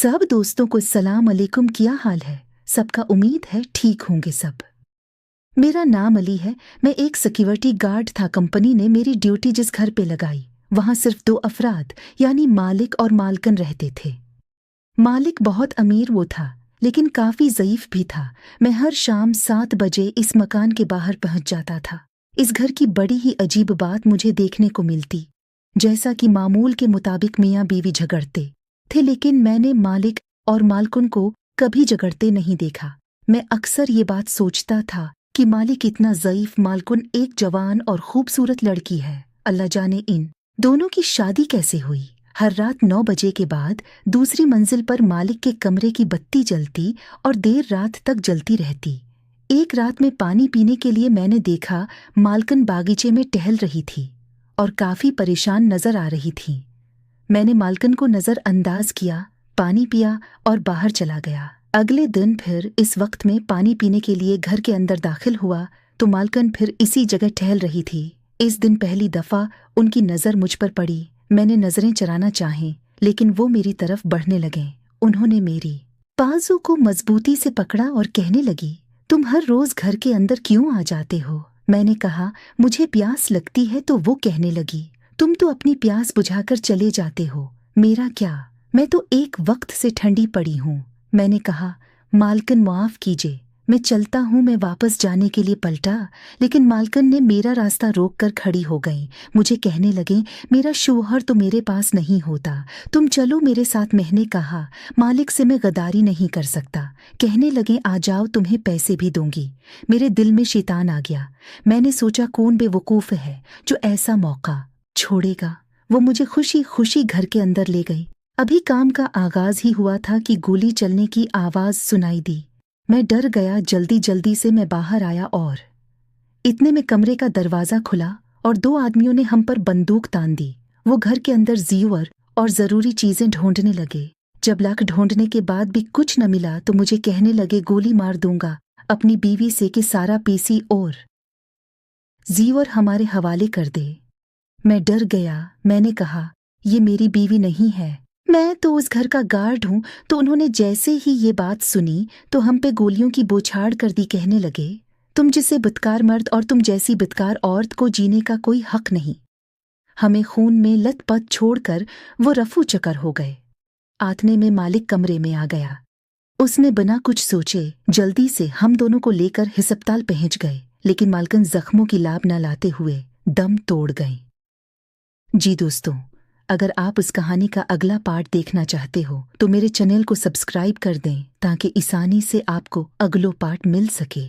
सब दोस्तों को सलाम अलैकुम। क्या हाल है सबका? उम्मीद है ठीक होंगे सब। मेरा नाम अली है। मैं एक सिक्योरिटी गार्ड था। कंपनी ने मेरी ड्यूटी जिस घर पे लगाई वहां सिर्फ 2 अफराद यानी मालिक और मालकन रहते थे। मालिक बहुत अमीर वो था, लेकिन काफी ज़ईफ भी था। मैं हर शाम 7 बजे इस मकान के बाहर पहुंच जाता था। इस घर की बड़ी ही अजीब बात मुझे देखने को मिलती। जैसा कि मामूल के मुताबिक मियाँ बीवी झगड़ते थे, लेकिन मैंने मालिक और मालकुन को कभी झगड़ते नहीं देखा। मैं अक्सर ये बात सोचता था कि मालिक इतना ज़ईफ, मालकुन एक जवान और खूबसूरत लड़की है। अल्लाह जाने इन दोनों की शादी कैसे हुई। हर रात 9 बजे के बाद दूसरी मंजिल पर मालिक के कमरे की बत्ती जलती और देर रात तक जलती रहती। एक रात में पानी पीने के लिए मैंने देखा मालकन बागीचे में टहल रही थी और काफी परेशान नजर आ रही थी। मैंने मालकन को नजर अंदाज किया, पानी पिया और बाहर चला गया। अगले दिन फिर इस वक्त में पानी पीने के लिए घर के अंदर दाखिल हुआ तो मालकन फिर इसी जगह टहल रही थी। इस दिन पहली दफा उनकी नजर मुझ पर पड़ी। मैंने नजरें चराना चाहे, लेकिन वो मेरी तरफ बढ़ने लगे। उन्होंने मेरी बाजू को मजबूती से पकड़ा और कहने लगी, तुम हर रोज घर के अंदर क्यों आ जाते हो? मैंने कहा, मुझे प्यास लगती है। तो वो कहने लगी, तुम तो अपनी प्यास बुझाकर चले जाते हो, मेरा क्या? मैं तो एक वक्त से ठंडी पड़ी हूँ। मैंने कहा, मालकन माफ कीजिए, मैं चलता हूँ। मैं वापस जाने के लिए पलटा, लेकिन मालकन ने मेरा रास्ता रोक कर खड़ी हो गई। मुझे कहने लगे, मेरा शौहर तो मेरे पास नहीं होता, तुम चलो मेरे साथ। मैंने कहा, मालिक से मैं गद्दारी नहीं कर सकता। कहने लगे, आ जाओ, तुम्हें पैसे भी दूंगी। मेरे दिल में शैतान आ गया। मैंने सोचा, कौन बेवकूफ़ है जो ऐसा मौका छोड़ेगा। वो मुझे खुशी खुशी घर के अंदर ले गई। अभी काम का आगाज ही हुआ था कि गोली चलने की आवाज सुनाई दी। मैं डर गया। जल्दी जल्दी से मैं बाहर आया और इतने में कमरे का दरवाजा खुला और 2 आदमियों ने हम पर बंदूक तान दी। वो घर के अंदर ज़ीवर और ज़रूरी चीज़ें ढूंढने लगे। जब लाख ढूंढने के बाद भी कुछ न मिला तो मुझे कहने लगे, गोली मार दूंगा अपनी बीवी से कि सारा पीसी और ज़ीवर हमारे हवाले कर दे। मैं डर गया। मैंने कहा, ये मेरी बीवी नहीं है, मैं तो उस घर का गार्ड हूँ। तो उन्होंने जैसे ही ये बात सुनी तो हम पे गोलियों की बौछार कर दी। कहने लगे, तुम जिसे बदकार मर्द और तुम जैसी बदकार औरत को जीने का कोई हक नहीं। हमें खून में लथपथ छोड़कर वो रफू चकर हो गए। आतने में मालिक कमरे में आ गया। उसने बिना कुछ सोचे जल्दी से हम दोनों को लेकर हिस्पताल पहुंच गए, लेकिन मालकन जख्मों की लाभ न लाते हुए दम तोड़ गई। जी दोस्तों, अगर आप इस कहानी का अगला पार्ट देखना चाहते हो तो मेरे चैनल को सब्सक्राइब कर दें ताकि आसानी से आपको अगलो पार्ट मिल सके।